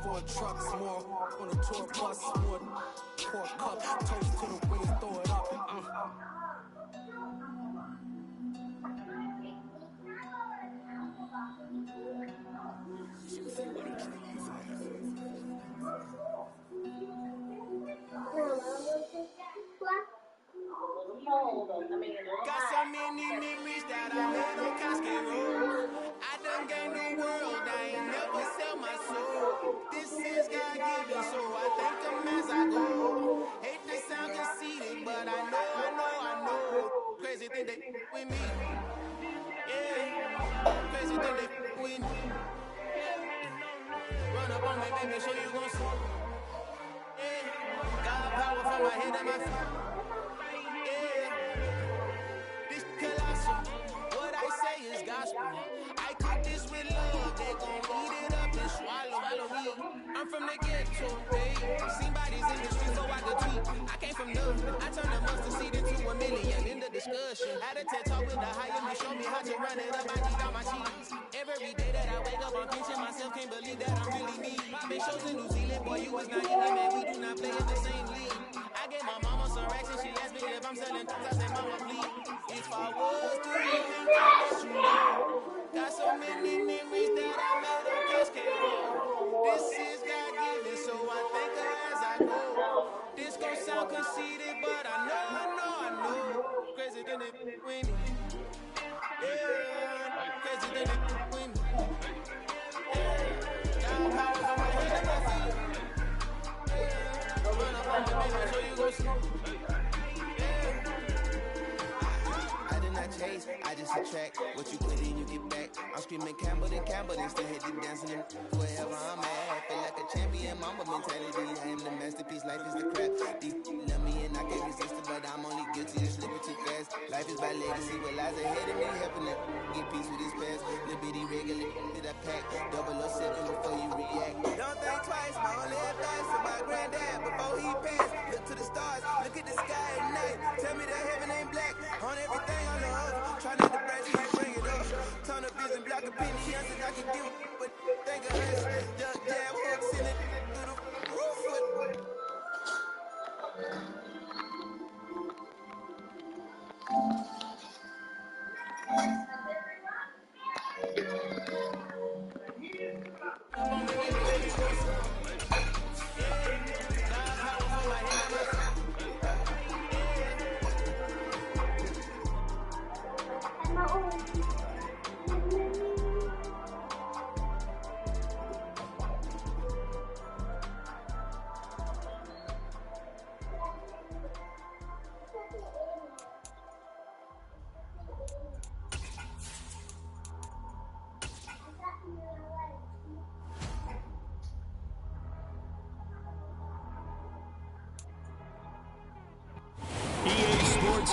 Four trucks, more on a tour bus, more pork cup. Toast to the winners, throw it up. Got so many memories that I made on Cascade Road. I done gained the world, I ain't never sell my soul. This is God-given, so I thank him as I go. Hate to sound conceited, but I know. Crazy thing they with me. Yeah, crazy thing they with me. Run up on me, baby, so you gon' see. Yeah, got power from my head and my feet. What I say is gospel. I cook this with love, they gon' eat it up and swallow me. I'm from the ghetto, babe. Seen bodies in the streets, so I could tweet. I came from nothing. I turned a mustard seed into $1 million in the discussion. Had a TED talk with the higher, you show me how to run it up. I eat all my cheese. Every day that I wake up, I'm pinching myself. Can't believe that I'm really me. Big shows in New Zealand, boy, you was not in it, man. We do not play in the same league. I gave my mama some racks and she asked me if I'm selling things. I said, mama, please. If I was to leave, let you know. Got so many memories that I made on Cascade Road. This is God-given, so I thank her as I go. This gon' sound conceited, but I know. Crazy than it with me. Yeah, crazy than it with me. Yeah, got powers on my head and my feet. Yeah, run up on me, baby, so you gon' see. Chase, I just attract what you put in, you get back. I'm screaming Campbell, then still hit the dancing and wherever I'm at. Feel like a champion, mama mentality. I am the masterpiece, life is the crap. These love me and I can't resist it, but I'm only guilty of slipping too fast. Life is by legacy, what lies ahead of me, helping to get peace with this past. Little bitty regular that I pack, 007 before you react. Don't think twice, my only advice to my granddad before he passed. Look to the stars, look at the sky at night. Tell me that heaven ain't black on everything on the earth. Try not to brag, you bring it up. Turn up vision, block opinions, and I can give but think of us. Duck jab hooks in it through the roof.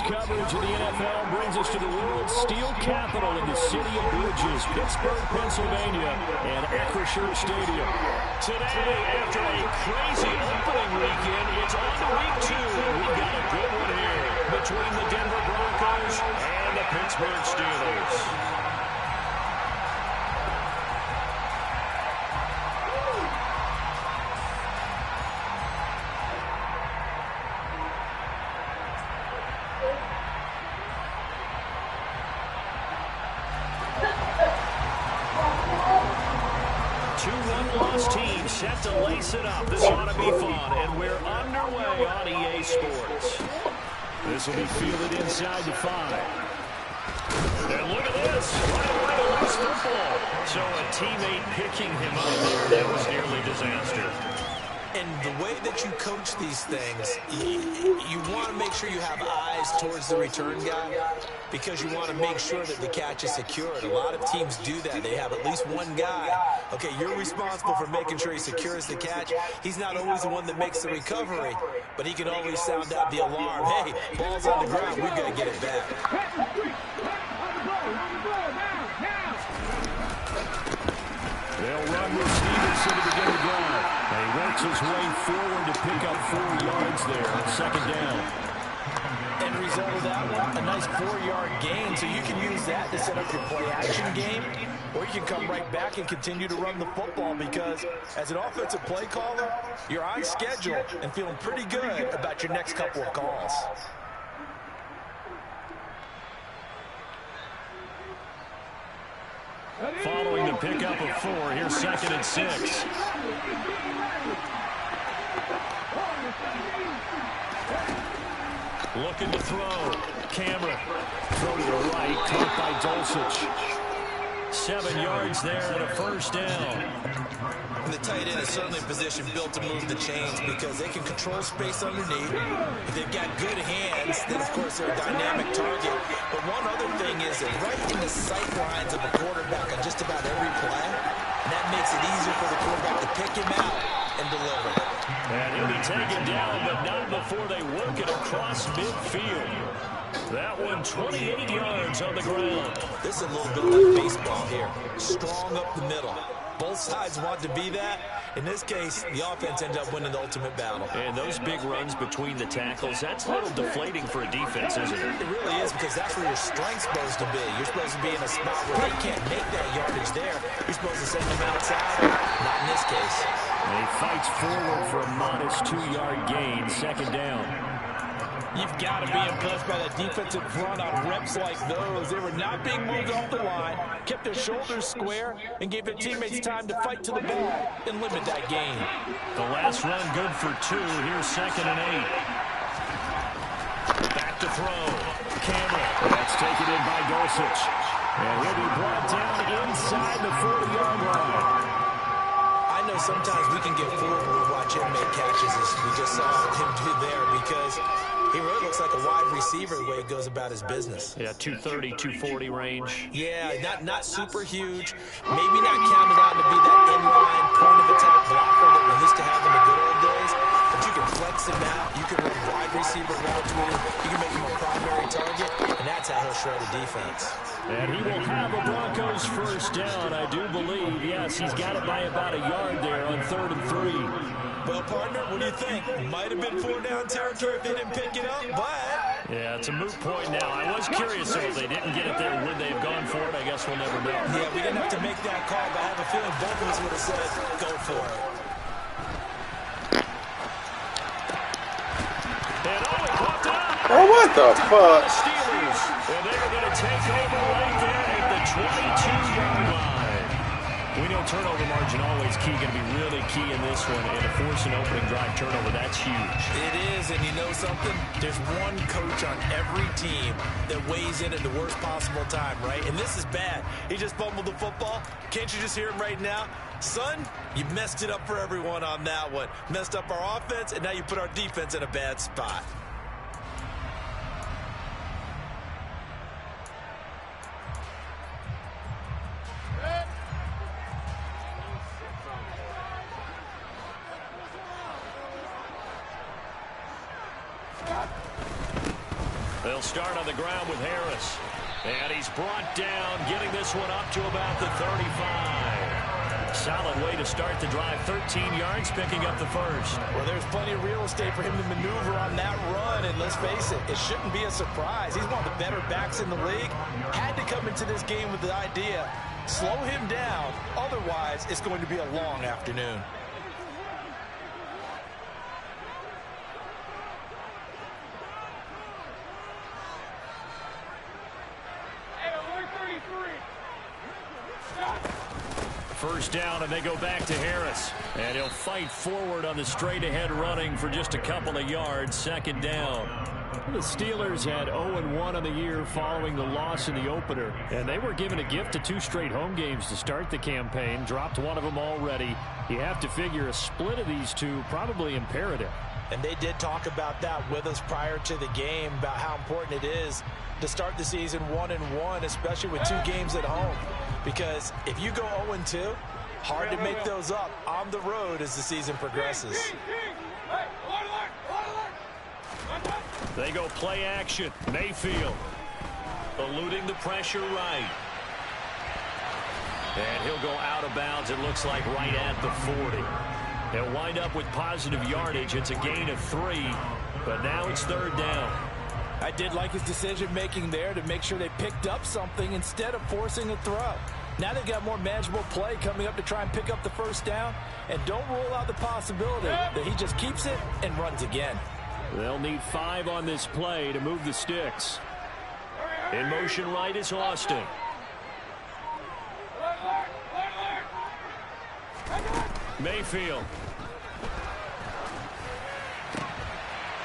Coverage of the NFL brings us to the world's steel capital in the city of bridges, Pittsburgh, Pennsylvania, and Acrisure Stadium. Today, after a crazy opening weekend, it's on to week 2. We've got a good one here between the Denver Broncos and the Pittsburgh Steelers. 2-1 teams set to lace it up. This ought to be fun, and we're underway on EA Sports. This will be fielded inside the 5. And look at this, right away to loose football. So a teammate picking him up there, that was nearly disaster. And the way that you coach these things, you want to make sure you have eyes towards the return guy because you want to make sure that the catch is secured. A lot of teams do that. They have at least one guy. Okay, you're responsible for making sure he secures the catch. He's not always the one that makes the recovery, but he can always sound out the alarm. Hey, ball's on the ground. We've got to get it back. They'll run with Stevenson to begin the drive. He works his way forward to pick up 4 yards there on second down. End result of that one, a nice 4-yard gain. So you can use that to set up your play-action game, or you can come right back and continue to run the football because as an offensive play caller, you're on schedule and feeling pretty good about your next couple of calls. Following the pickup of 4, here's 2nd and 6. Looking to throw. Cameron. Throw to the right. Caught by Dulcich. 7 yards there and a first down. The tight end is certainly a position built to move the chains because they can control space underneath. If they've got good hands, then, of course, they're a dynamic target. But one other thing is they're right in the sight lines of a quarterback on just about every play. And that makes it easier for the quarterback to pick him out and deliver. And he'll be taken down, but not before they work it across midfield. That one 28 yards on the ground. This is a little bit like baseball here. Strong up the middle. Both sides want to be that. In this case, the offense ended up winning the ultimate battle. And those big runs between the tackles, that's a little deflating for a defense, isn't it? It really is because that's where your strength's supposed to be. You're supposed to be in a spot where they can't make that yardage there. You're supposed to send them outside. Not in this case. And he fights forward for a modest 2-yard gain, 2nd down. You've got to be impressed by that defensive front on reps like those. They were not being moved off the line, kept their shoulders square, and gave their teammates time to fight to the ball and limit that gain. The last run good for 2. Here's 2nd and 8. Back to throw. Cameron. That's taken in by Dulcich. And he'll be brought down inside the 40-yard line. I know sometimes we can get fooled when we watch him make catches as we just saw him do there because he really looks like a wide receiver the way he goes about his business. Yeah, 230, 240 range. Yeah, not super huge. Maybe not counted on to be that inline point-of-attack blocker that we used to have in the good old days. But you can flex him out. You can run wide receiver routes with him. You can make him a primary target, and that's how he'll shred a defense. And he will have a Broncos first down, I do believe. Yes, he's got it by about a yard there on 3rd and 3. Well, partner, what do you think? Might have been 4-down territory if they didn't pick it up, but... Yeah, it's a moot point now. I was curious, though, if they didn't get it there, would they have gone for it? I guess we'll never know. Yeah, we didn't have to make that call, but I have a feeling both of us would have said, go for it. And oh, he popped it up! Oh, what the fuck? Steelers. Well, they were going to take over right there at the 22-yard line. We know turnover margin always key, going to be really key in this one, and to force an opening drive turnover, that's huge. It is, and you know something? There's one coach on every team that weighs in at the worst possible time, right? And this is bad. He just fumbled the football. Can't you just hear him right now? Son, you messed it up for everyone on that one. Messed up our offense, and now you put our defense in a bad spot. They'll start on the ground with Harris. And he's brought down, getting this one up to about the 35. Solid way to start the drive. 13 yards, picking up the first. Well, there's plenty of real estate for him to maneuver on that run, and let's face it, it shouldn't be a surprise. He's one of the better backs in the league. Had to come into this game with the idea, slow him down, otherwise it's going to be a long afternoon. First down, and they go back to Harris. And he'll fight forward on the straight-ahead running for just a couple of yards. 2nd down. The Steelers had 0-1 on the year following the loss in the opener. And they were given a gift of 2 straight home games to start the campaign. Dropped one of them already. You have to figure a split of these two probably imperative. And they did talk about that with us prior to the game, about how important it is to start the season 1-1, especially with 2 games at home. Because if you go 0-2, hard to make those up on the road as the season progresses. They go play action. Mayfield eluding the pressure right. And he'll go out of bounds, it looks like, right at the 40. They'll wind up with positive yardage. It's a gain of 3, but now it's 3rd down. I did like his decision-making there to make sure they picked up something instead of forcing a throw. Now they've got more manageable play coming up to try and pick up the first down, and don't rule out the possibility that he just keeps it and runs again. They'll need 5 on this play to move the sticks. In motion right is Austin. Mayfield.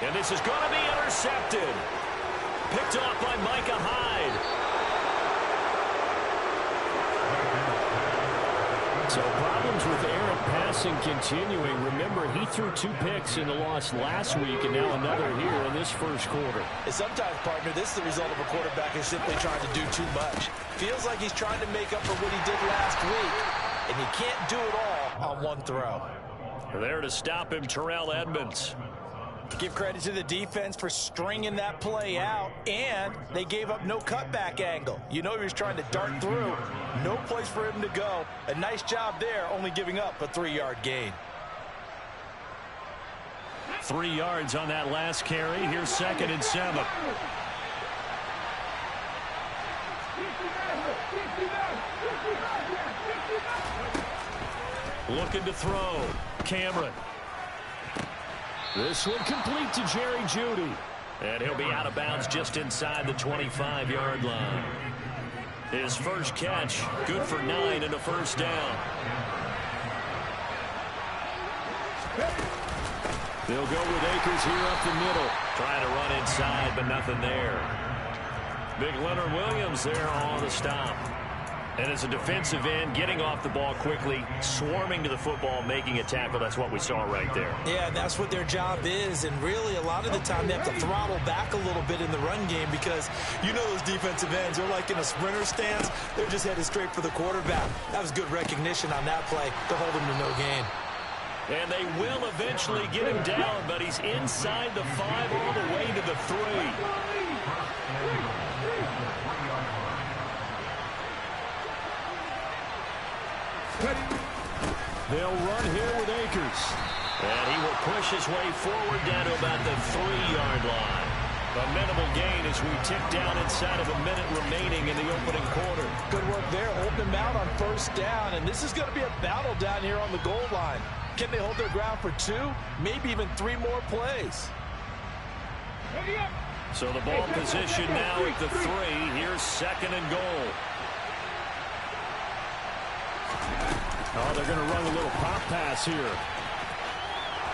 And this is going to be intercepted. Picked off by Micah Hyde. So problems with errant passing continuing. Remember, he threw 2 picks in the loss last week and now another here in this first quarter. And sometimes, partner, this is the result of a quarterback who's simply trying to do too much. Feels like he's trying to make up for what he did last week, and he can't do it all on one throw. There to stop him, Terrell Edmunds. Give credit to the defense for stringing that play out, and they gave up no cutback angle. You know he was trying to dart through. No place for him to go. A nice job there, only giving up a 3-yard gain. 3 yards on that last carry. Here's 2nd and 7. Looking to throw. Cameron. This one complete to Jerry Jeudy. And he'll be out of bounds just inside the 25-yard line. His first catch, good for 9 and a first down. They'll go with Akers here up the middle. Trying to run inside, but nothing there. Big Leonard Williams there on the stop. And as a defensive end, getting off the ball quickly, swarming to the football, making a tackle. That's what we saw right there. Yeah, that's what their job is. And really, a lot of the time, they have to throttle back a little bit in the run game because you know those defensive ends, they're like in a sprinter stance. They're just headed straight for the quarterback. That was good recognition on that play to hold him to no gain. And they will eventually get him down, but he's inside the 5 all the way to the 3. They'll run here with Akers. And he will push his way forward down to about the 3-yard line. A minimal gain as we tick down inside of a minute remaining in the opening quarter. Good work there, holding him out on first down. And this is going to be a battle down here on the goal line. Can they hold their ground for 2, maybe even 3 more plays? So the ball position now at the 3. Here's 2nd and goal. Oh, they're going to run a little pop pass here.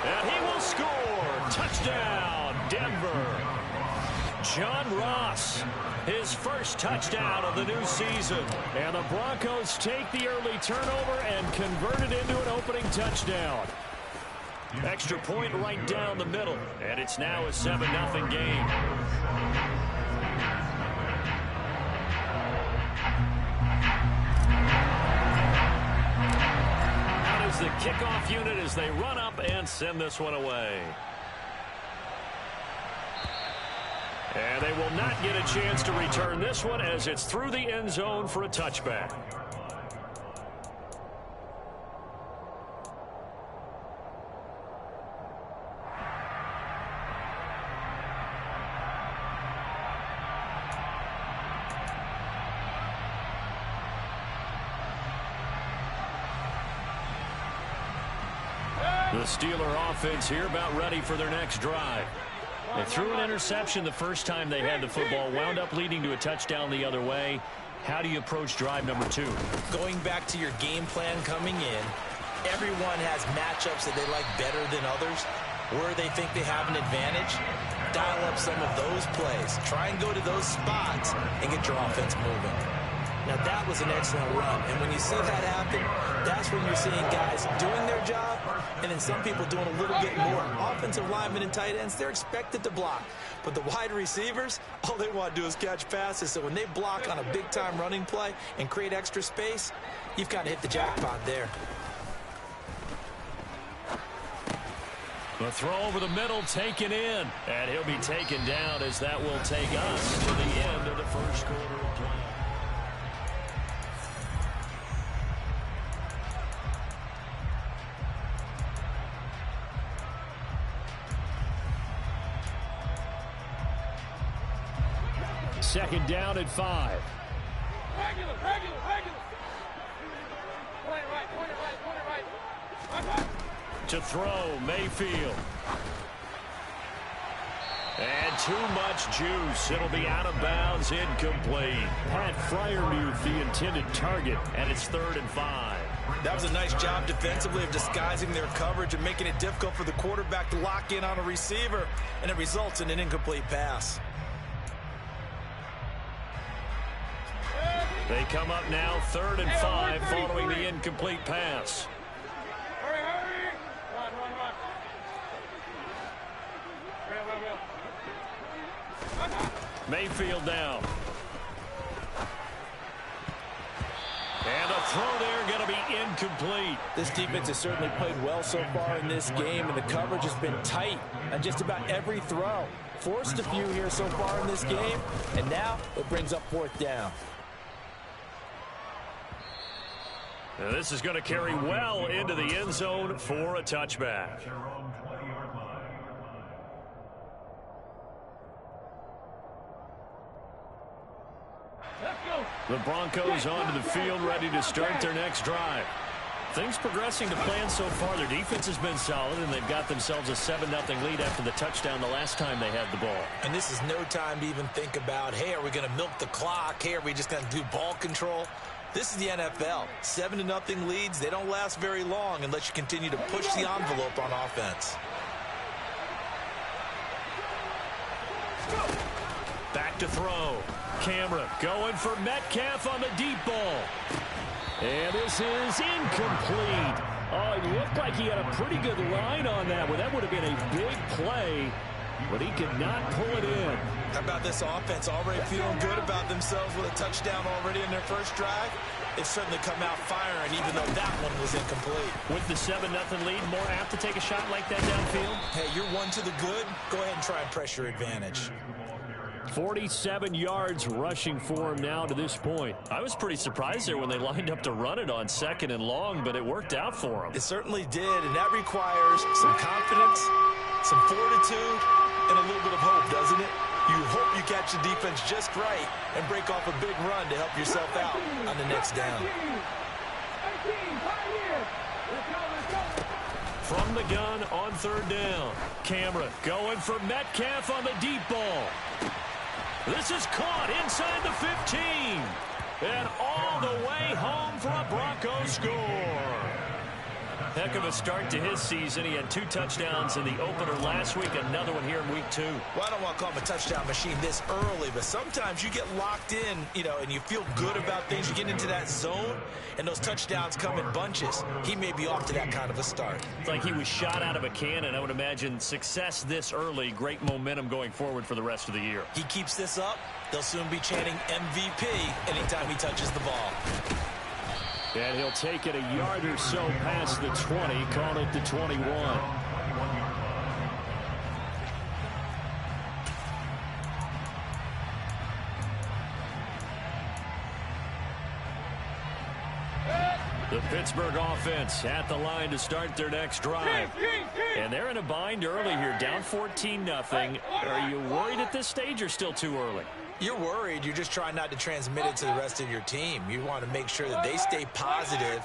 And he will score. Touchdown, Denver. John Ross, his first touchdown of the new season. And the Broncos take the early turnover and convert it into an opening touchdown. Extra point right down the middle. And it's now a 7-0 game. The kickoff unit as they run up and send this one away. And they will not get a chance to return this one as it's through the end zone for a touchback. The Steeler offense here about ready for their next drive. They threw an interception the first time they had the football, wound up leading to a touchdown the other way. How do you approach drive number 2? Going back to your game plan coming in, everyone has matchups that they like better than others, where they think they have an advantage. Dial up some of those plays. Try and go to those spots and get your offense moving. Now, that was an excellent run, and when you see that happen, that's when you're seeing guys doing their job and then some people doing a little bit more. Offensive linemen and tight ends, they're expected to block. But the wide receivers, all they want to do is catch passes. So when they block on a big-time running play and create extra space, you've kind of hit the jackpot there. The throw over the middle taken in, and he'll be taken down as that will take us to the end of the first quarter of play. second down and 5. Regular. Point right. To throw, Mayfield. And too much juice. It'll be out of bounds, incomplete. Pat Freiermuth, the intended target, and it's 3rd and 5. That was a nice job defensively of disguising their coverage and making it difficult for the quarterback to lock in on a receiver, and it results in an incomplete pass. They come up now 3rd and 5 following the incomplete pass. Hurry. Run. Mayfield down. And a throw there going to be incomplete. This defense has certainly played well so far in this game, and the coverage has been tight on just about every throw. Forced a few here so far in this game, and now it brings up 4th down. Now this is going to carry well into the end zone for a touchback. The Broncos onto the field, ready to start their next drive. Things progressing to plan so far. Their defense has been solid, and they've got themselves a 7-0 lead after the touchdown the last time they had the ball. And this is no time to even think about, hey, are we going to milk the clock? Hey, are we just going to do ball control? This is the NFL. 7-0 leads, they don't last very long unless you continue to push the envelope on offense. Back to throw. Camera going for Metcalf on the deep ball. And this is incomplete. Oh, it looked like he had a pretty good line on that one. That would have been a big play, but he could not pull it in. How about this offense already feeling good about themselves with a touchdown already in their first drive? They've certainly come out firing, even though that one was incomplete. With the 7-0 lead, more apt to take a shot like that downfield? Hey, you're one to the good. Go ahead and try and press your advantage. 47 yards rushing for him now to this point. I was pretty surprised there when they lined up to run it on 2nd and long, but it worked out for him. It certainly did, and that requires some confidence, some fortitude, and a little bit of hope, doesn't it? You hope you catch the defense just right and break off a big run to help yourself out on the next down. From the gun on 3rd down. Camera going for Metcalf on the deep ball. This is caught inside the 15. And all the way home for a Broncos score. Heck of a start to his season. He had 2 touchdowns in the opener last week, another one here in week 2. Well, I don't want to call him a touchdown machine this early, but sometimes you get locked in, and you feel good about things. You get into that zone, and those touchdowns come in bunches. He may be off to that kind of a start. It's like he was shot out of a cannon. I would imagine success this early, great momentum going forward for the rest of the year. He keeps this up, they'll soon be chanting MVP anytime he touches the ball. And he'll take it a yard or so past the 20, call it the 21. The Pittsburgh offense at the line to start their next drive. And they're in a bind early here, down 14-0. Are you worried at this stage or still too early? You're worried. You're just trying not to transmit it to the rest of your team. You want to make sure that they stay positive.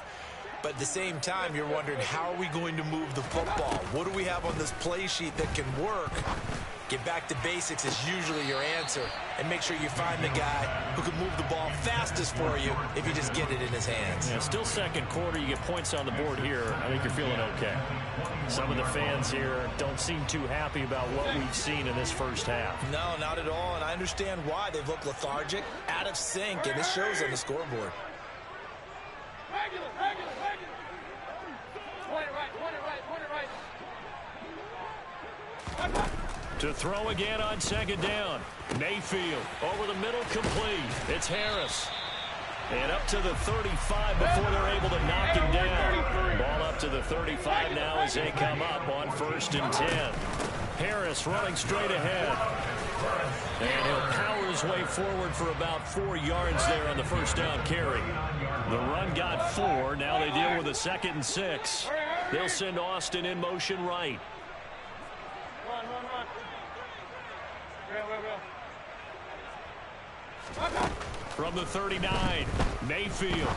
But at the same time, you're wondering, how are we going to move the football? What do we have on this play sheet that can work? Get back to basics is usually your answer. And make sure you find the guy who can move the ball fastest for you if you just get it in his hands. Yeah, still second quarter. You get points on the board here. I think you're feeling okay. Some of the fans here don't seem too happy about what we've seen in this first half. No, not at all. And I understand why. They've looked lethargic, out of sync, and it shows on the scoreboard. Regular. Point it right. To throw again on 2nd down. Mayfield over the middle, complete. It's Harris. And up to the 35 before they're able to knock him down. Ball up to the 35 now as they come up on 1st and 10. Harris running straight ahead. And he'll power his way forward for about 4 yards there on the first down carry. The run got 4. Now they deal with a 2nd and 6. They'll send Austin in motion right. Run. From the 39, Mayfield.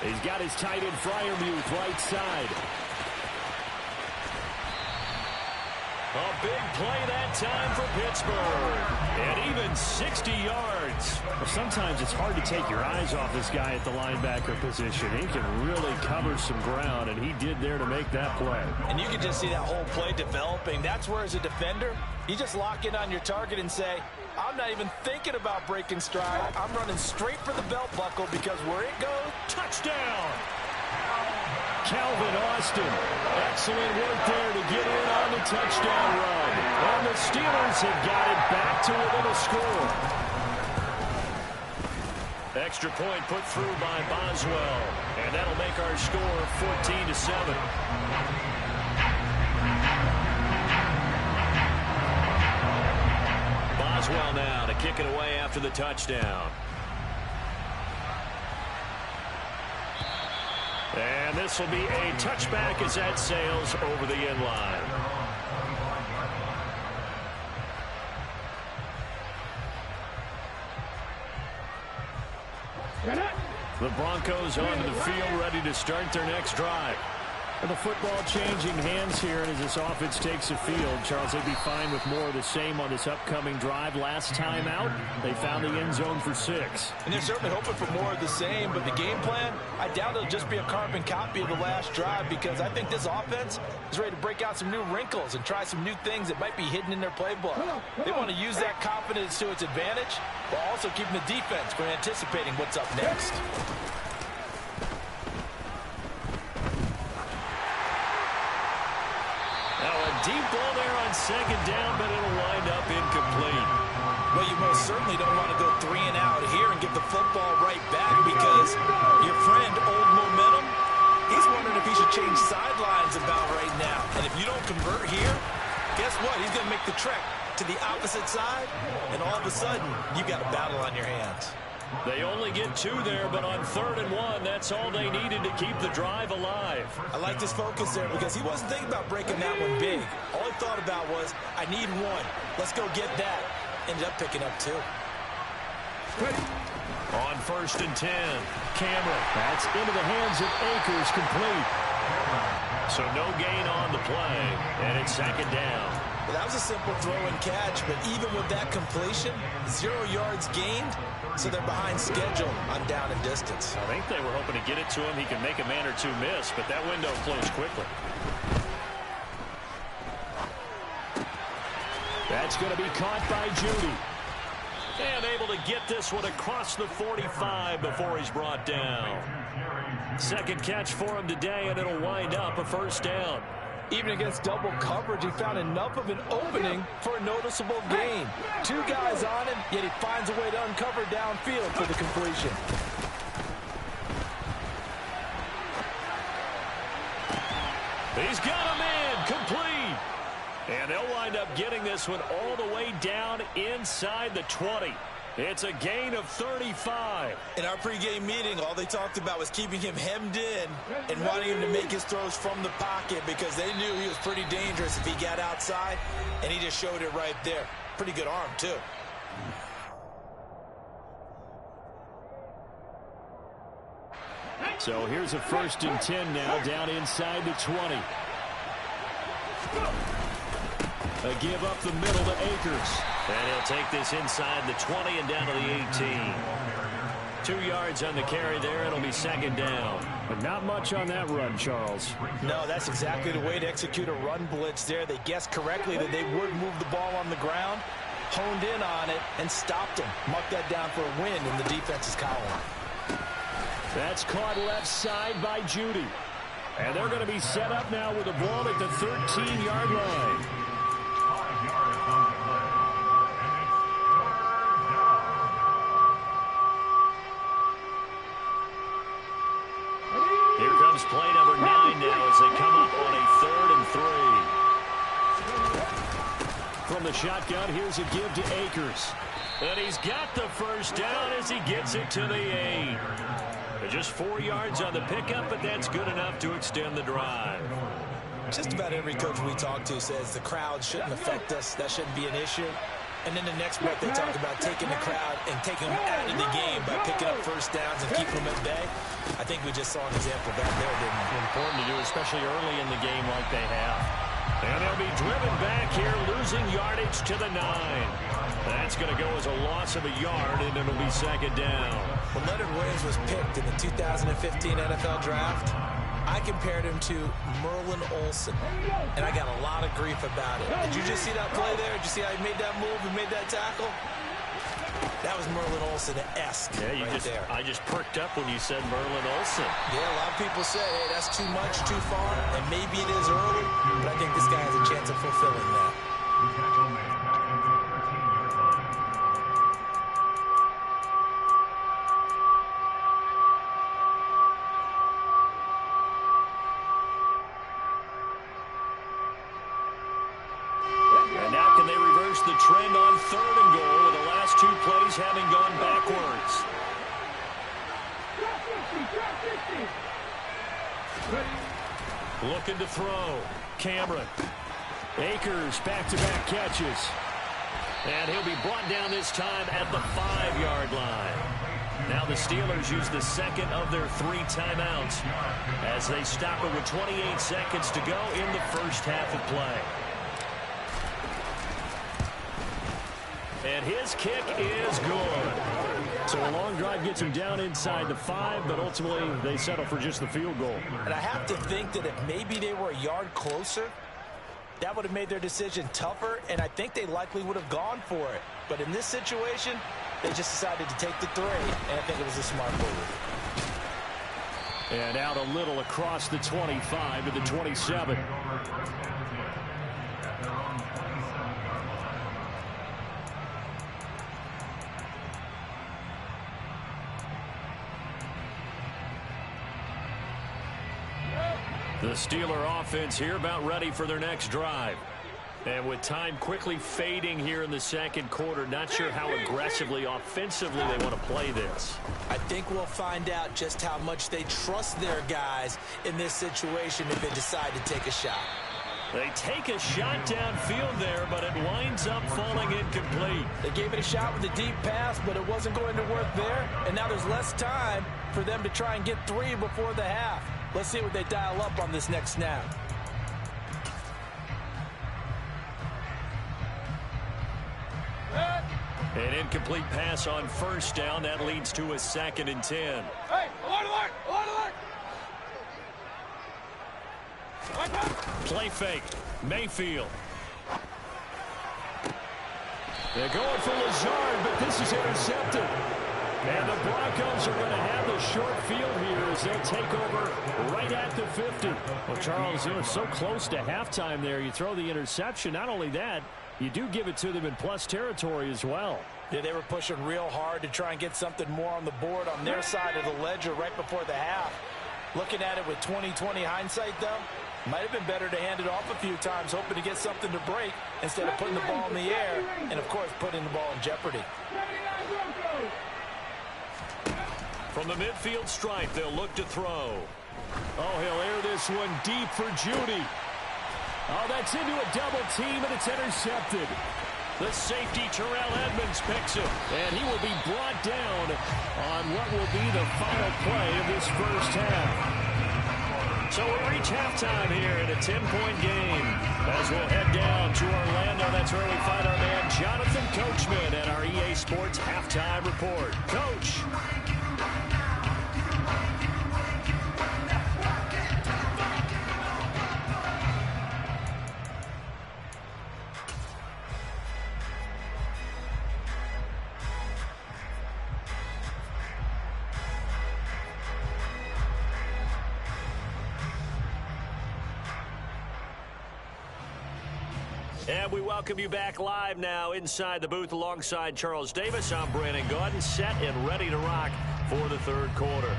He's got his tight end Freiermuth right side. A big play that time for Pittsburgh. And even 60 yards. Well, sometimes it's hard to take your eyes off this guy at the linebacker position. He can really cover some ground, and he did there to make that play. And you can just see that whole play developing. That's where, as a defender, you just lock in on your target and say, I'm not even thinking about breaking stride. I'm running straight for the belt buckle because where it goes, touchdown! Calvin Austin. Excellent work there to get in on the touchdown run. And the Steelers have got it back to within a score. Extra point put through by Boswell. And that'll make our score 14-7. Boswell now to kick it away after the touchdown. And this will be a touchback as that sails over the end line. The Broncos onto the field, ready to start their next drive. And the football changing hands here, and as this offense takes the field, Charles, they'd be fine with more of the same on this upcoming drive. Last time out, they found the end zone for 6. And they're certainly hoping for more of the same, but the game plan, I doubt it'll just be a carbon copy of the last drive, because I think this offense is ready to break out some new wrinkles and try some new things that might be hidden in their playbook. They want to use that confidence to its advantage, while also keeping the defense from anticipating what's up next. Deep ball there on second down, but it'll wind up incomplete. Well, you most certainly don't want to go 3 and out here and give the football right back, because your friend, Old Momentum, he's wondering if he should change sidelines about right now. And if you don't convert here, guess what? He's going to make the trek to the opposite side, and all of a sudden, you've got a battle on your hands. They only get 2 there, but on 3rd and 1, that's all they needed to keep the drive alive. I like this focus there because he wasn't thinking about breaking that one big. All he thought about was, I need 1. Let's go get that. Ended up picking up 2. On 1st and 10, Cameron. That's into the hands of Akers, complete. So no gain on the play, and it's 2nd down. Well, that was a simple throw and catch, but even with that completion, 0 yards gained, so they're behind schedule on down and distance. I think they were hoping to get it to him. He can make a man or 2 miss, but that window closed quickly. That's going to be caught by Judy. And able to get this one across the 45 before he's brought down. 2nd catch for him today, and it'll wind up a 1st down. Even against double coverage, he found enough of an opening for a noticeable gain. 2 guys on him, yet he finds a way to uncover downfield for the completion. He's got a man, complete. And they'll wind up getting this one all the way down inside the 20. It's a gain of 35. In our pregame meeting, all they talked about was keeping him hemmed in and wanting him to make his throws from the pocket, because they knew he was pretty dangerous if he got outside, and he just showed it right there. Pretty good arm, too. So here's a 1st and 10 now, down inside the 20. A give up the middle to Akers. And he'll take this inside the 20 and down to the 18. 2 yards on the carry there. It'll be 2nd down. But not much on that run, Charles. No, that's exactly the way to execute a run blitz there. They guessed correctly that they would move the ball on the ground, honed in on it, and stopped him. Marked that down for a win in the defense's column. That's caught left side by Judy. And they're going to be set up now with the ball at the 13-yard line. Here comes play number 9 now as they come up on a 3rd and 3. From the shotgun, here's a give to Akers. And he's got the 1st down as he gets it to the 8. Just 4 yards on the pickup, but that's good enough to extend the drive. Just about every coach we talk to says the crowd shouldn't affect us. That shouldn't be an issue. And then the next break, they talk about taking the crowd and taking them out of the game by picking up first downs and keeping them at bay. I think we just saw an example of that there, didn't we? Important to do, especially early in the game like they have. And they'll be driven back here, losing yardage to the 9. That's going to go as a loss of a yard, and it'll be second down. When Leonard Williams was picked in the 2015 NFL Draft, I compared him to Merlin Olsen, and I got a lot of grief about it. Did you just see that play there? Did you see how he made that move and made that tackle? That was Merlin Olsen-esque there. I just perked up when you said Merlin Olsen. Yeah, a lot of people say, hey, that's too much, too far, and maybe it is early, but I think this guy has a chance of fulfilling that. The trend on 3rd and goal with the last 2 plays having gone backwards. Looking to throw. Cameron. Akers back-to-back catches. And he'll be brought down this time at the 5-yard line. Now the Steelers use the second of their 3 timeouts as they stop it with 28 seconds to go in the first half of play. And his kick is good. So a long drive gets him down inside the 5, but ultimately they settle for just the field goal. And I have to think that if maybe they were a yard closer, that would have made their decision tougher, and I think they likely would have gone for it. But in this situation, they just decided to take the 3, and I think it was a smart move. And out a little across the 25 to the 27. The Steeler offense here about ready for their next drive. And with time quickly fading here in the second quarter, not sure how aggressively, offensively they want to play this. I think we'll find out just how much they trust their guys in this situation if they decide to take a shot. They take a shot downfield there, but it winds up falling incomplete. They gave it a shot with a deep pass, but it wasn't going to work there. And now there's less time for them to try and get 3 before the half. Let's see what they dial up on this next snap. An incomplete pass on first down. That leads to a 2nd and 10. Hey, alert! Play fake. Mayfield. They're going for Lazard, but this is intercepted. And the Broncos are going to have the short field here as they'll take over right at the 50. Well, Charles, they were so close to halftime there. You throw the interception. Not only that, you do give it to them in plus territory as well. Yeah, they were pushing real hard to try and get something more on the board on their side of the ledger right before the half. Looking at it with 20/20 hindsight, though, might have been better to hand it off a few times, hoping to get something to break instead of putting the ball in the air and, of course, putting the ball in jeopardy. From the midfield stripe, they'll look to throw. Oh, he'll air this one deep for Judy. Oh, that's into a double team, and it's intercepted. The safety, Terrell Edmonds, picks him, and he will be brought down on what will be the final play of this first half. So we reach halftime here in a 10-point game. As we'll head down to Orlando, that's where we find our man Jonathan Coachman at our EA Sports Halftime Report. Coach. And we welcome you back live now inside the booth alongside Charles Davis. I'm Brandon Gaudin, set and ready to rock for the third quarter.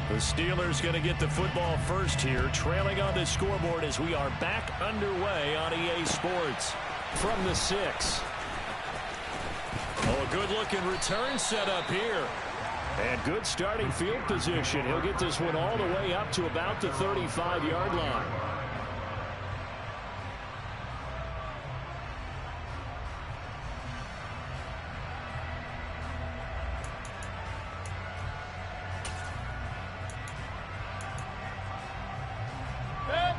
The Steelers going to get the football first here, trailing on the scoreboard as we are back underway on EA Sports from the 6. Oh, a good-looking return set up here. And good starting field position. He'll get this one all the way up to about the 35-yard line.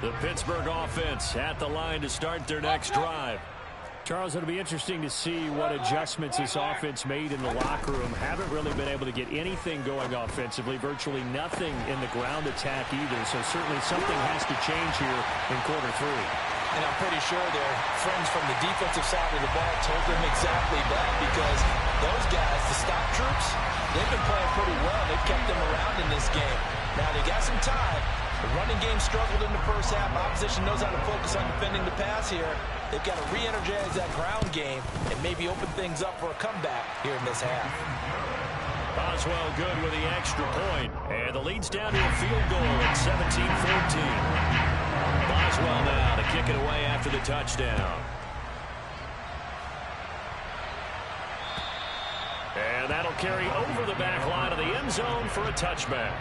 The Pittsburgh offense at the line to start their next drive. Charles, it'll be interesting to see what adjustments this offense made in the locker room. Haven't really been able to get anything going offensively, virtually nothing in the ground attack either. So certainly something has to change here in quarter 3. And I'm pretty sure their friends from the defensive side of the ball told them exactly that, because those guys, the stop troops, they've been playing pretty well. They've kept them around in this game. Now they got some time. The running game struggled in the first half. Opposition knows how to focus on defending the pass here. They've got to re-energize that ground game and maybe open things up for a comeback here in this half. Boswell good with the extra point. And the lead's down to a field goal at 17-14. Boswell now to kick it away after the touchdown. And that'll carry over the back line of the end zone for a touchback.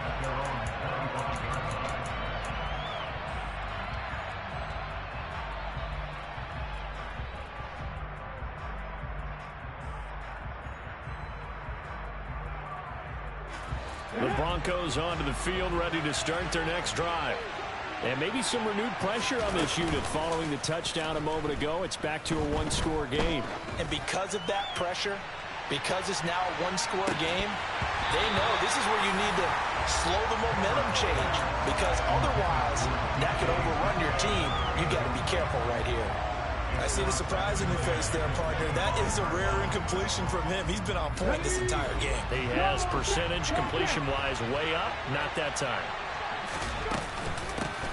The Broncos onto the field, ready to start their next drive. And maybe some renewed pressure on this unit following the touchdown a moment ago. It's back to a one-score game. And because of that pressure, because it's now a one-score game, they know this is where you need to slow the momentum change, because otherwise that could overrun your team. You got to be careful right here. I see the surprise in your face there, partner. That is a rare incompletion from him. He's been on point this entire game. He has percentage completion-wise way up. Not that time.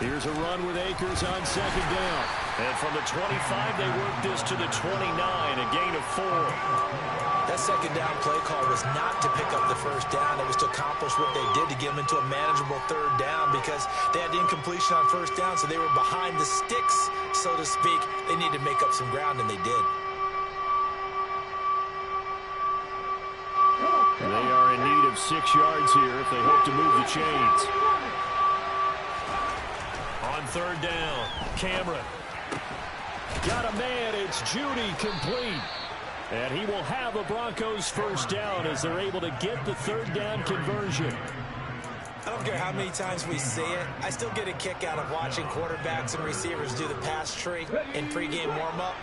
Here's a run with Akers on second down. And from the 25, they work this to the 29, a gain of 4. That second down play call was not to pick up the first down. It was to accomplish what they did to get them into a manageable third down, because they had the incompletion on first down, so they were behind the sticks, so to speak. They needed to make up some ground, and they did. They are in need of 6 yards here if they hope to move the chains. On third down, Cameron. Got a man, it's Judy, complete. And he will have a Broncos first down as they're able to get the third down conversion. I don't care how many times we say it, I still get a kick out of watching quarterbacks and receivers do the pass tree in pregame warm-up.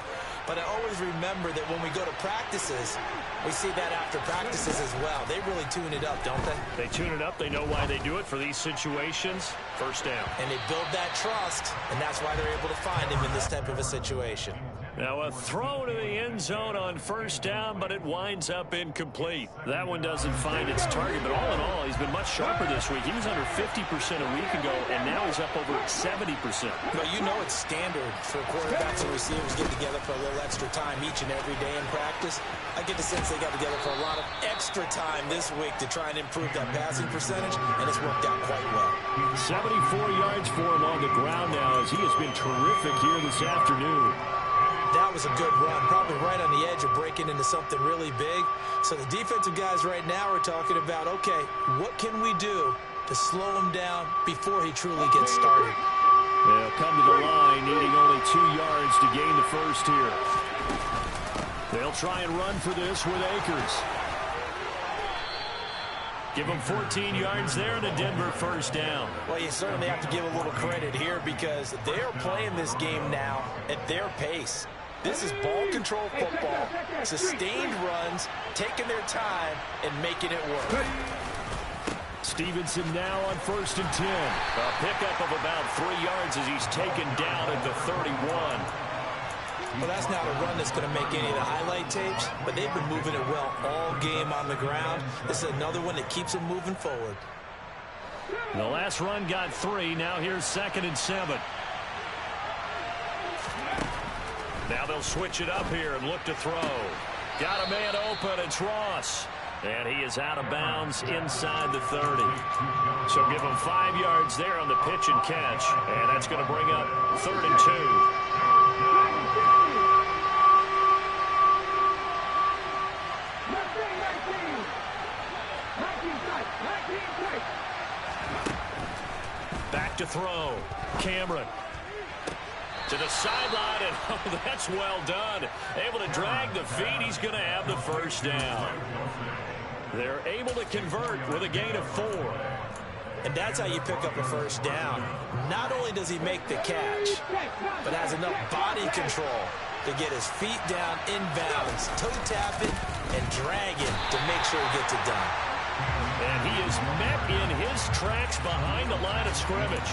But I always remember that when we go to practices, we see that after practices as well. They really tune it up, don't they? They tune it up. They know why they do it for these situations. First down. And they build that trust, and that's why they're able to find him in this type of a situation. Now a throw to the end zone on first down, but it winds up incomplete. That one doesn't find its target, but all in all, he's been much sharper this week. He was under 50% a week ago, and now he's up over 70%. But you know it's standard for quarterbacks and receivers get together for a little extra time each and every day in practice. I get the sense they got together for a lot of extra time this week to try and improve that passing percentage, and it's worked out quite well. 74 yards for him on the ground now, as he has been terrific here this afternoon. That was a good run, probably right on the edge of breaking into something really big. So the defensive guys right now are talking about, okay, what can we do to slow him down before he truly gets started? They'll come to the line, needing only 2 yards to gain the first here. They'll try and run for this with Akers. Give them 14 yards there and a Denver first down. Well, you certainly have to give a little credit here, because they are playing this game now at their pace. This is ball control football, sustained runs, taking their time, and making it work. Stevenson now on 1st and 10. A pickup of about 3 yards as he's taken down at the 31. Well, that's not a run that's going to make any of the highlight tapes, but they've been moving it well all game on the ground. This is another one that keeps them moving forward. The last run got 3. Now here's 2nd and 7. Now they'll switch it up here and look to throw. Got a man open. It's Ross. And he is out of bounds inside the 30. So give him 5 yards there on the pitch and catch. And that's going to bring up 3rd and 2. Back to throw. Cameron. To the sideline, and oh, that's well done. Able to drag the feet. He's going to have the first down. They're able to convert with a gain of 4. And that's how you pick up a first down. Not only does he make the catch, but has enough body control to get his feet down inbounds, toe tap it, and drag it to make sure he gets it done. And he is met in his tracks behind the line of scrimmage.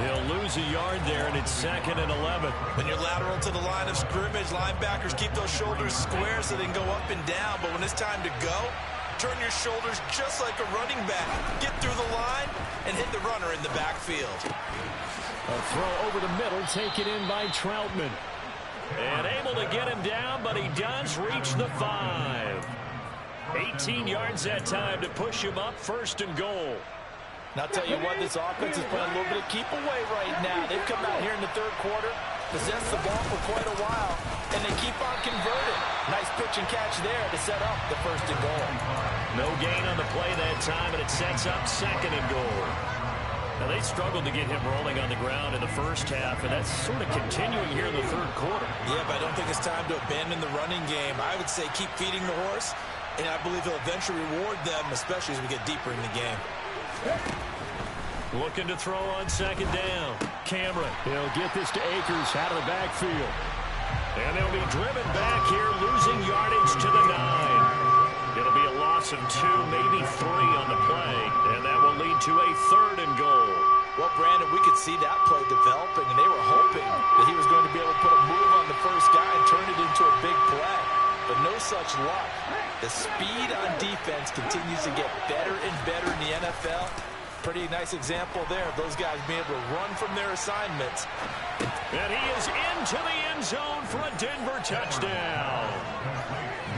He'll lose a yard there, and it's 2nd and 11. When you're lateral to the line of scrimmage, linebackers keep those shoulders square so they can go up and down. But when it's time to go, turn your shoulders just like a running back. Get through the line and hit the runner in the backfield. A throw over the middle, taken in by Troutman. And able to get him down, but he does reach the 5. 18 yards that time to push him up, 1st and goal. And I'll tell you what, this offense is playing a little bit of keep away right now. They've come out here in the 3rd quarter, possessed the ball for quite a while, and they keep on converting. Nice pitch and catch there to set up the 1st and goal. No gain on the play that time, and it sets up 2nd and goal. Now, they struggled to get him rolling on the ground in the first half, and that's sort of continuing here in the 3rd quarter. Yeah, but I don't think it's time to abandon the running game. I would say keep feeding the horse, and I believe he'll eventually reward them, especially as we get deeper in the game. Looking to throw on 2nd down. Cameron. He'll get this to Akers out of the backfield. And they'll be driven back here, losing yardage to the 9. It'll be a loss of 2, maybe 3 on the play, and that will lead to a 3rd and goal. Well, Brandon, we could see that play developing, and they were hoping that he was going to be able to put a move on the first guy and turn it into a big play. But no such luck. The speed on defense continues to get better and better in the NFL. Pretty nice example there of those guys being able to run from their assignments. And he is into the end zone for a Denver touchdown.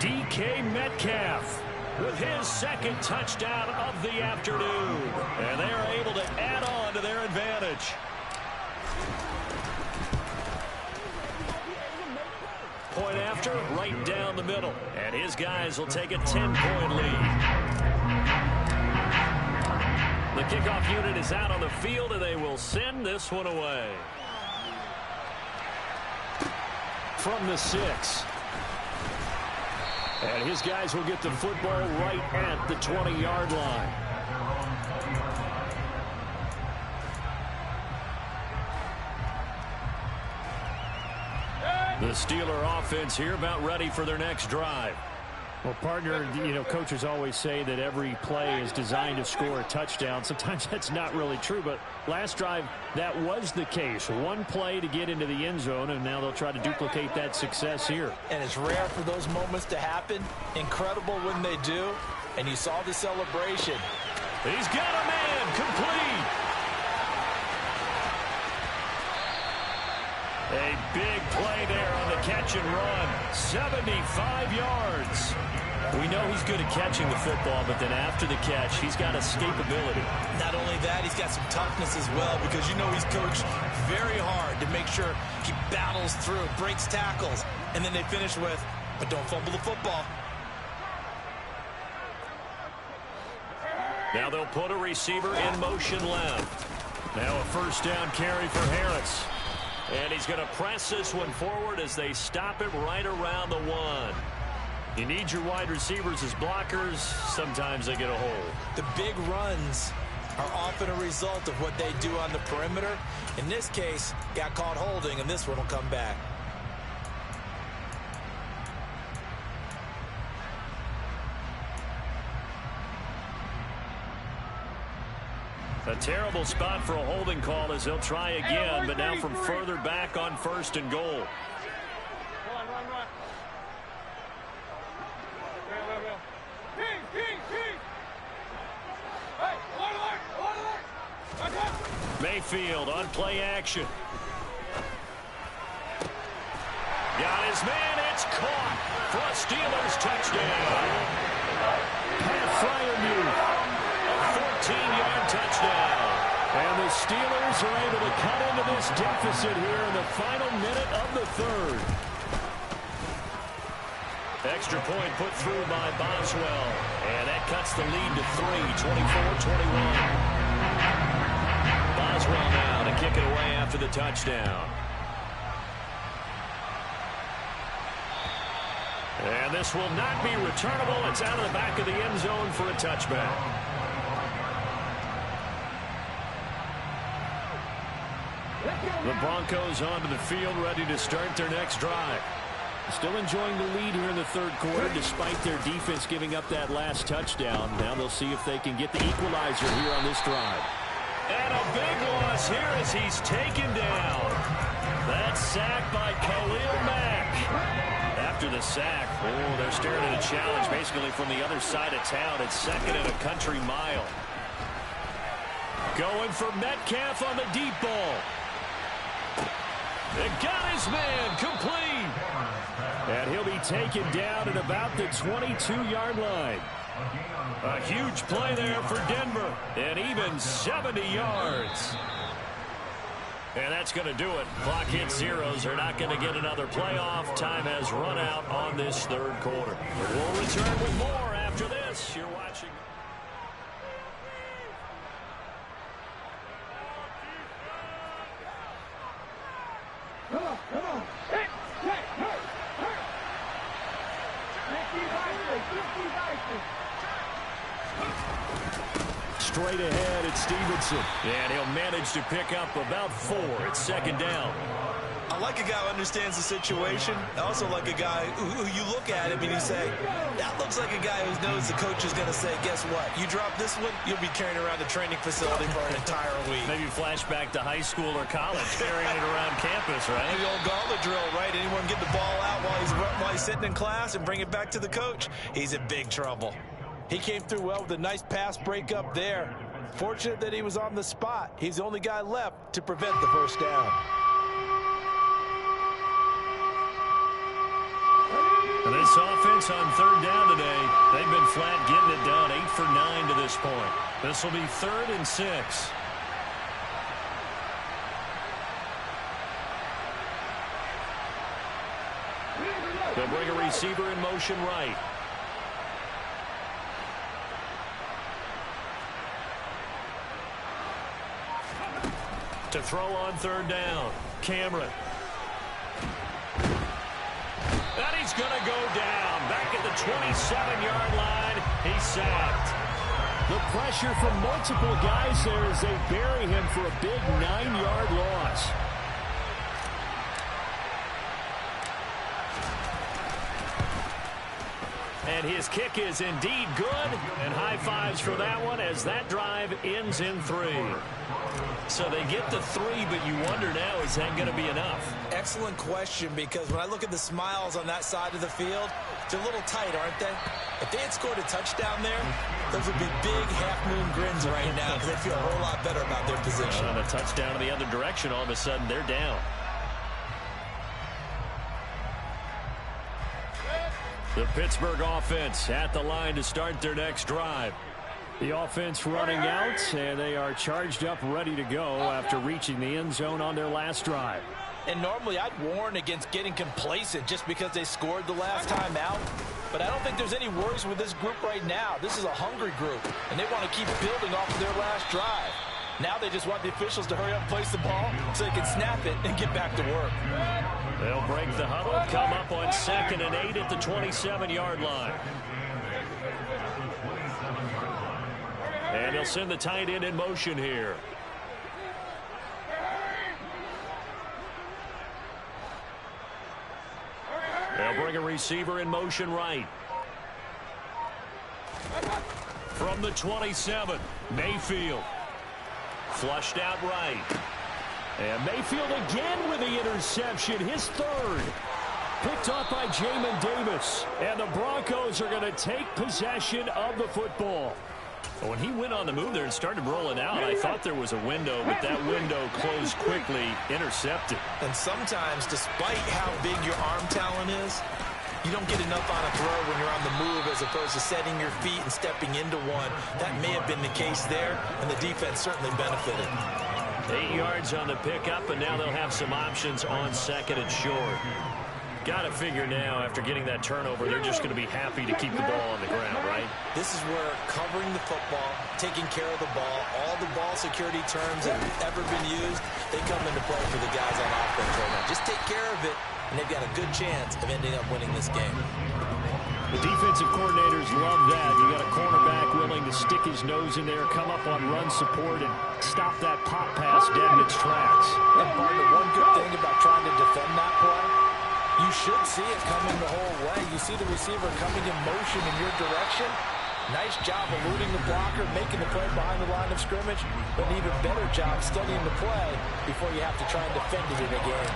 DK Metcalf with his 2nd touchdown of the afternoon. And they are able to add on to their advantage. Point after, right down the middle. And his guys will take a 10-point lead. The kickoff unit is out on the field, and they will send this one away. From the 6. And his guys will get the football right at the 20-yard line. The Steeler offense here about ready for their next drive. Well, partner, coaches always say that every play is designed to score a touchdown. Sometimes that's not really true, but last drive, that was the case. One play to get into the end zone, and now they'll try to duplicate that success here. And it's rare for those moments to happen. Incredible when they do, and you saw the celebration. He's got a man, complete. A big play there on the catch and run. 75 yards. We know he's good at catching the football, but then after the catch, he's got escapability. Not only that, he's got some toughness as well, because he's coached very hard to make sure he battles through, breaks tackles, and then they finish with, but don't fumble the football. Now they'll put a receiver in motion left. Now a 1st down carry for Harris. And he's going to press this one forward as they stop him right around the 1. You need your wide receivers as blockers. Sometimes they get a hole. The big runs are often a result of what they do on the perimeter. In this case, got caught holding, and this one will come back. A terrible spot for a holding call as they'll try again, but now from further back on 1st and goal. Mayfield on play action. Got his man. It's caught for a Steelers touchdown. Pat Freiermuth, a 14-yard touchdown. And the Steelers are able to cut into this deficit here in the final minute of the 3rd. Extra point put through by Boswell. And that cuts the lead to 3, 24-21. Boswell now to kick it away after the touchdown. And this will not be returnable. It's out of the back of the end zone for a touchback. The Broncos onto the field, ready to start their next drive. Still enjoying the lead here in the third quarter, despite their defense giving up that last touchdown. Now they'll see if they can get the equalizer here on this drive. And a big loss here as he's taken down. That sack by Khalil Mack. After the sack, they're staring at a challenge basically from the other side of town. It's second and a country mile. Going for Metcalf on the deep ball. It got his man complete. And he'll be taken down at about the 22-yard line. A huge play there for Denver. And even 70 yards. And that's going to do it. Clock hits zeros. They're not going to get another playoff. Time has run out on this third quarter. We'll return with more after this. You're watching. Come on. Hey. Straight ahead, it's Stevenson. And he'll manage to pick up about 4. It's second down. I like a guy who understands the situation. I also like a guy who you look at him and you say, that looks like a guy who knows the coach is going to say, guess what? You drop this one, you'll be carrying around the training facility for an entire week. Maybe flashback to high school or college, carrying it around campus, right? The old gauntlet drill, right? Anyone get the ball out while he's sitting in class and bring it back to the coach? He's in big trouble. He came through well with a nice pass breakup there. Fortunate that he was on the spot. He's the only guy left to prevent the first down. And this offense on third down today, they've been flat getting it done. 8 for 9 to this point. This will be 3rd and 6. They'll bring a receiver in motion right. To throw on third down, Cameron. And he's going to go down. Back at the 27-yard line, he's sacked. The pressure from multiple guys there as they bury him for a big 9-yard loss. And his kick is indeed good. And high fives for that one as that drive ends in 3. So they get the 3, but you wonder now, is that going to be enough? Excellent question, because when I look at the smiles on that side of the field, they're a little tight, aren't they? If they had scored a touchdown there, those would be big half-moon grins right now because they feel a whole lot better about their position. And a touchdown in the other direction, all of a sudden they're down. The Pittsburgh offense at the line to start their next drive. The offense running out, and they are charged up, ready to go after reaching the end zone on their last drive. And normally I'd warn against getting complacent just because they scored the last time out. But I don't think there's any worries with this group right now. This is a hungry group, and they want to keep building off of their last drive. Now they just want the officials to hurry up and place the ball so they can snap it and get back to work. They'll break the huddle, come up on 2nd and 8 at the 27-yard line. And he'll send the tight end in motion here. They'll bring a receiver in motion right. From the 27, Mayfield. Flushed out right. And Mayfield again with the interception, his 3rd. Picked off by Jamin Davis. And the Broncos are going to take possession of the football. When he went on the move there and started rolling out, I thought there was a window, but that window closed quickly, intercepted. And sometimes, despite how big your arm talent is, you don't get enough on a throw when you're on the move as opposed to setting your feet and stepping into one. That may have been the case there, and the defense certainly benefited. 8 yards on the pickup, and now they'll have some options on 2nd and short. Got to figure now, after getting that turnover, they're just going to be happy to keep the ball on the ground, right? This is where covering the football, taking care of the ball, all the ball security terms that have ever been used, they come into play for the guys on offense right now. Just take care of it, and they've got a good chance of ending up winning this game. The defensive coordinators love that. You got a cornerback willing to stick his nose in there, come up on run support, and stop that pop pass dead in its tracks. And partner, one good thing about trying to defend that play, you should see it coming the whole way. You see the receiver coming in motion in your direction. Nice job eluding the blocker, making the play behind the line of scrimmage, but an even better job studying the play before you have to try and defend it in a game.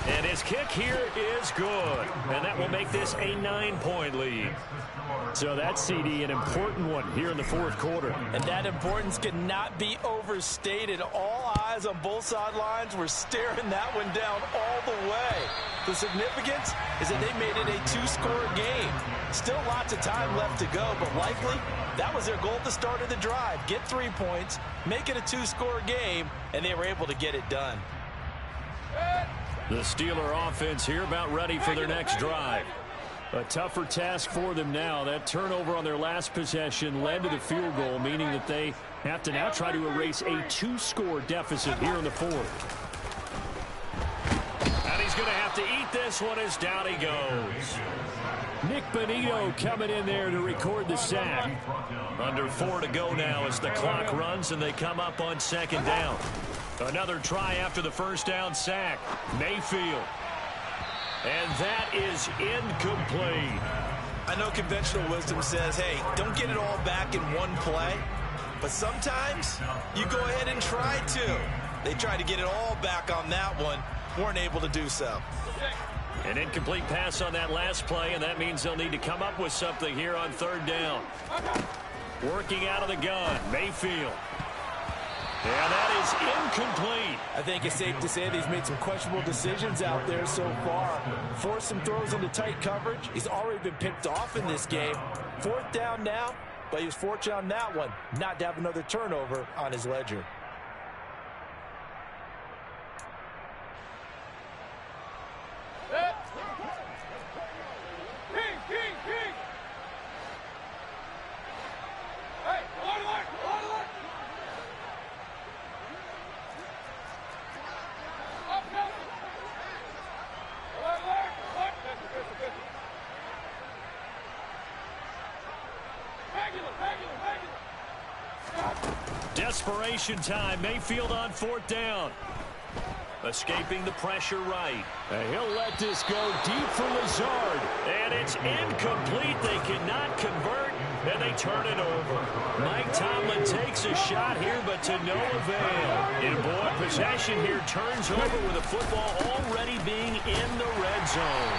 And his kick here is good. And that will make this a 9-point lead. So that's, CD, an important one here in the fourth quarter. And that importance cannot be overstated. All eyes on both sidelines were staring that one down all the way. The significance is that they made it a 2-score game. Still lots of time left to go, but likely that was their goal at the start of the drive. Get 3 points, make it a 2-score game, and they were able to get it done. The Steeler offense here about ready for their next drive. A tougher task for them now. That turnover on their last possession led to the field goal, meaning that they have to now try to erase a 2-score deficit here in the fourth. And he's going to have to eat this one as down he goes. Nick Bonito coming in there to record the sack. Under 4 to go now as the clock runs and they come up on second down. Another try after the first down sack. Mayfield. And that is incomplete. I know conventional wisdom says, hey, don't get it all back in one play. But sometimes you go ahead and try to. They tried to get it all back on that one. Weren't able to do so. An incomplete pass on that last play, and that means they'll need to come up with something here on third down. Working out of the gun, Mayfield. And that is incomplete. I think it's safe to say that he's made some questionable decisions out there so far. Forced some throws into tight coverage. He's already been picked off in this game. Fourth down now, but he was fortunate on that one not to have another turnover on his ledger. Desperation time. Mayfield on fourth down. Escaping the pressure right. And he'll let this go deep for Lazard. And it's incomplete. They cannot convert, and they turn it over. Mike Tomlin takes a shot here, but to no avail. And boy, possession here turns over with the football already being in the red zone.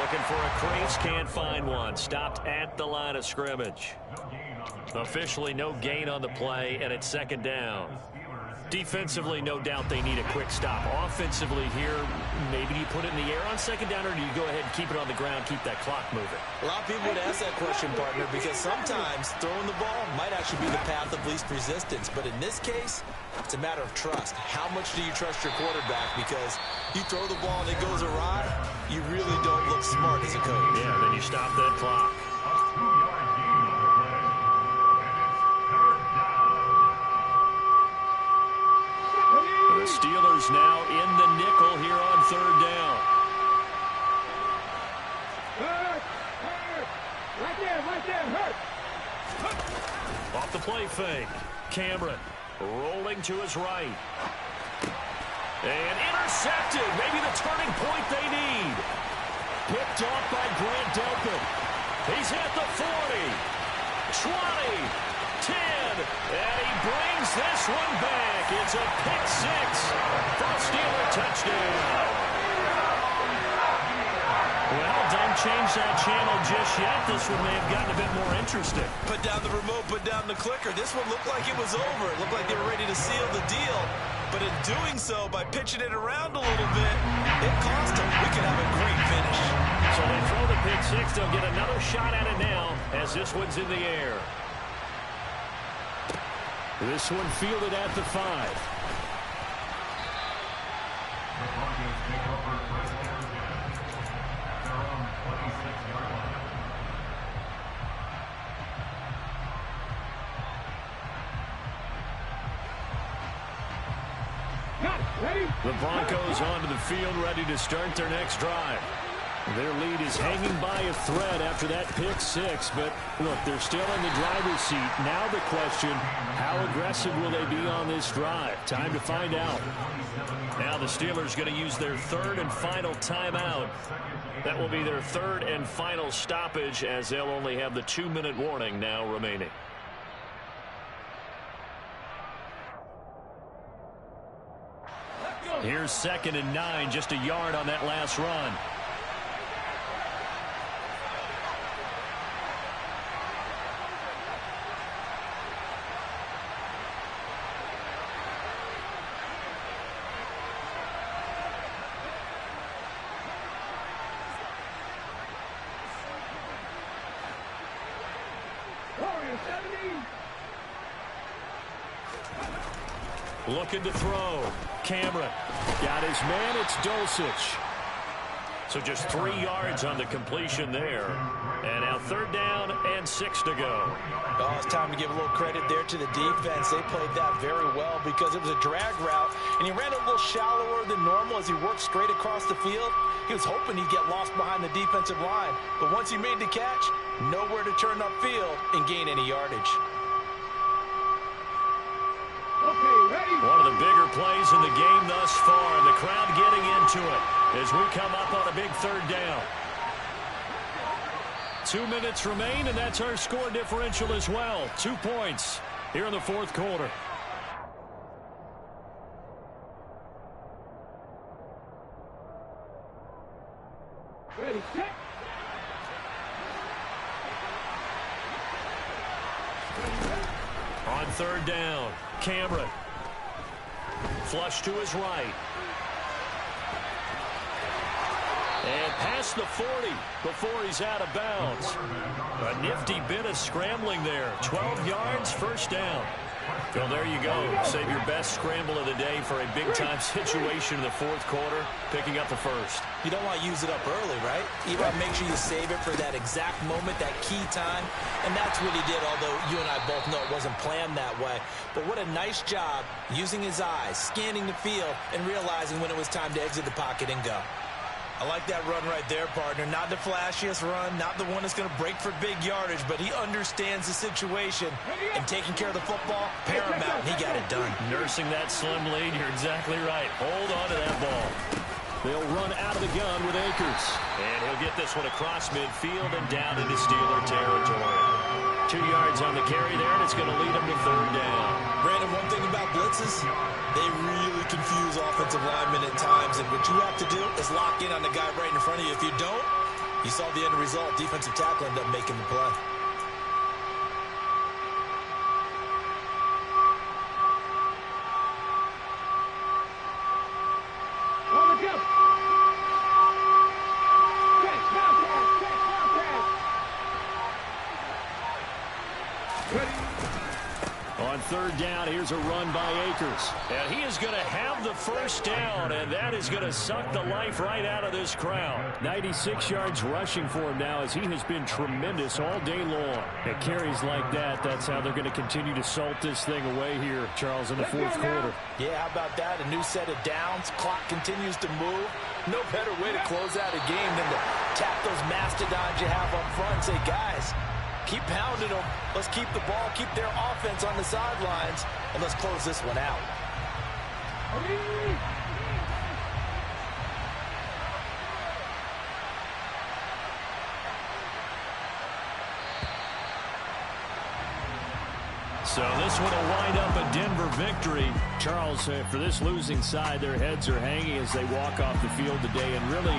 Looking for a crease, can't find one. Stopped at the line of scrimmage. Officially no gain on the play, and it's second down. Defensively, no doubt they need a quick stop. Offensively here, maybe you put it in the air on second down, or do you go ahead and keep it on the ground, keep that clock moving? A lot of people would ask that question, partner, because sometimes throwing the ball might actually be the path of least resistance. But in this case, it's a matter of trust. How much do you trust your quarterback? Because you throw the ball and it goes awry, you really don't look smart as a coach. Yeah, then you stop that clock. The Steelers now in the nickel here on third down. Hurt! Right there, hurt! Off the play fake. Cameron rolling to his right. And intercepted. Maybe the turning point they need. Picked off by Grant Delpit. He's at the 40. 20. 10, and he brings this one back. It's a pick six for a Steeler touchdown. Well, don't change that channel just yet. This one may have gotten a bit more interesting. Put down the remote, put down the clicker. This one looked like it was over. It looked like they were ready to seal the deal. But in doing so, by pitching it around a little bit, it cost them. We could have a great finish. So they throw the pick six. They'll get another shot at it now as this one's in the air. This one fielded at the 5. Got it! The Broncos onto the field, ready to start their next drive. Their lead is hanging by a thread after that pick six, but look, they're still in the driver's seat. Now the question, how aggressive will they be on this drive? Time to find out. Now the Steelers going to use their third and final timeout. That will be their third and final stoppage, as they'll only have the 2-minute warning now remaining. Here's 2nd and 9, just a yard on that last run. Looking to throw. Cameron got his man. It's Dulcich. So just 3 yards on the completion there. And now 3rd down and 6 to go. Oh, it's time to give a little credit there to the defense. They played that very well because it was a drag route, and he ran a little shallower than normal as he worked straight across the field. He was hoping he'd get lost behind the defensive line, but once he made the catch, nowhere to turn upfield and gain any yardage. One of the bigger plays in the game thus far, and the crowd getting into it as we come up on a big 3rd down. 2 minutes remain, and that's our score differential as well. 2 points here in the 4th quarter. Ready, set. On 3rd down, Cameron. Flush to his right. And past the 40 before he's out of bounds. A nifty bit of scrambling there. 12 yards, 1st down. Well, there you go. Save your best scramble of the day for a big-time situation in the 4th quarter, picking up the 1st. You don't want to use it up early, right? You want to make sure you save it for that exact moment, that key time. And that's what he did, although you and I both know it wasn't planned that way. But what a nice job using his eyes, scanning the field, and realizing when it was time to exit the pocket and go. I like that run right there, partner. Not the flashiest run, not the one that's going to break for big yardage, but he understands the situation, and taking care of the football, paramount, and he got it done. Nursing that slim lead, you're exactly right. Hold on to that ball. They'll run out of the gun with Akers. And he'll get this one across midfield and down into Steeler territory. 2 yards on the carry there, and it's going to lead him to 3rd down. Brandon, one thing about blitzes, they really confuse offensive linemen at times, and what you have to do is lock in on the guy right in front of you. If you don't, you saw the end result. Defensive tackle ended up making the play. On the jump. Catch, now pass, catch, now pass. Ready. On 3rd down, here's a run by Akers. And he is going to have the 1st down, and that is going to suck the life right out of this crowd. 96 yards rushing for him now, as he has been tremendous all day long. At carries like that, that's how they're going to continue to salt this thing away here, Charles, in the 4th quarter. Yeah, how about that? A new set of downs. Clock continues to move. No better way to close out a game than to tap those mastodons you have up front and say, guys, keep pounding them. Let's keep the ball, keep their offense on the sidelines, and let's close this one out. So this one will wind up a Denver victory. Charles, for this losing side, their heads are hanging as they walk off the field today. And really,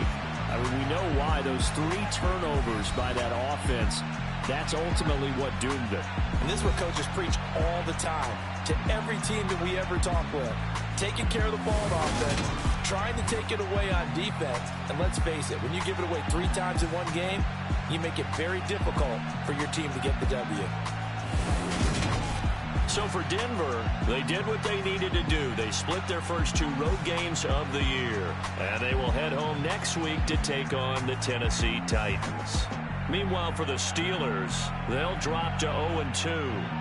I mean, we know why. Those 3 turnovers by that offense, that's ultimately what doomed it. And this is what coaches preach all the time to every team that we ever talk with. Taking care of the ball on offense, trying to take it away on defense. And let's face it, when you give it away 3 times in one game, you make it very difficult for your team to get the W. So for Denver, they did what they needed to do. They split their first 2 road games of the year. And they will head home next week to take on the Tennessee Titans. Meanwhile, for the Steelers, they'll drop to 0-2.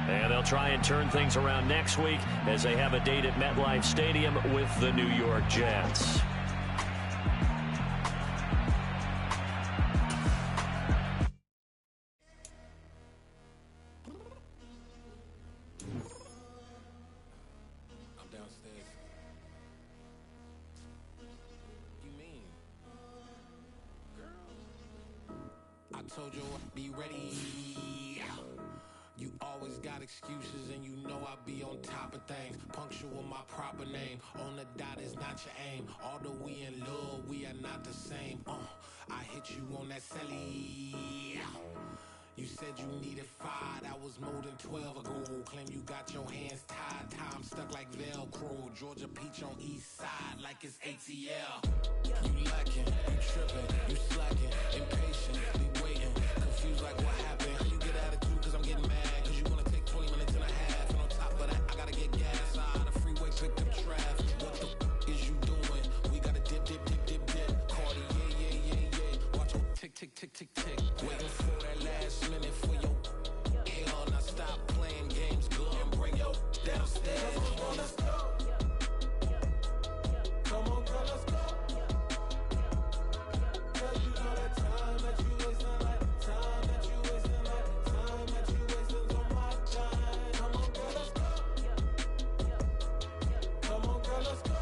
And they'll try and turn things around next week as they have a date at MetLife Stadium with the New York Jets. I'm downstairs. You mean? Girl, I told you I'd be ready. You always got excuses and you know I be on top of things. Punctual my proper name. On the dot is not your aim. Although we in love, we are not the same. I hit you on that celly. You said you needed 5, that was more than 12 ago. Claim you got your hands tied, time stuck like Velcro. Georgia Peach on east side like it's ATL. You lacking, you tripping, you slacking, impatient, be waiting, confused like what happened. How you get attitude cause I'm getting mad, cause you wanna take 20 minutes and a half. And on top of that, I gotta get gas out of the freeway, pick up traffic. What the is you doing? We gotta dip, dip, dip, dip, dip. Cardi, yeah. Watch your tick, tick, tick, tick, tick. Waiting for that last minute for your hell. Now stop playing games, go and bring your downstairs. Come on, let's go. Come on, girl, let's go. Cause you know that time that you wasting, like time that you wasting, like time that you wasting on my time. Come on, girl, let's go. Come on, girl, let's go.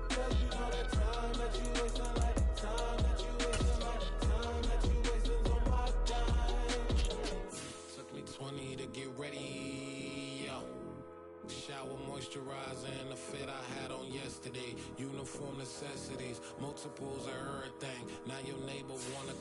Cause you know that time that you wasting, like time that you wasting, like time that you wasting on my time. Took me 20 to get ready, yo. Shower moisturizer and the fit I had on yesterday. Uniform necessities, multiples of everything. Now your neighbor wanna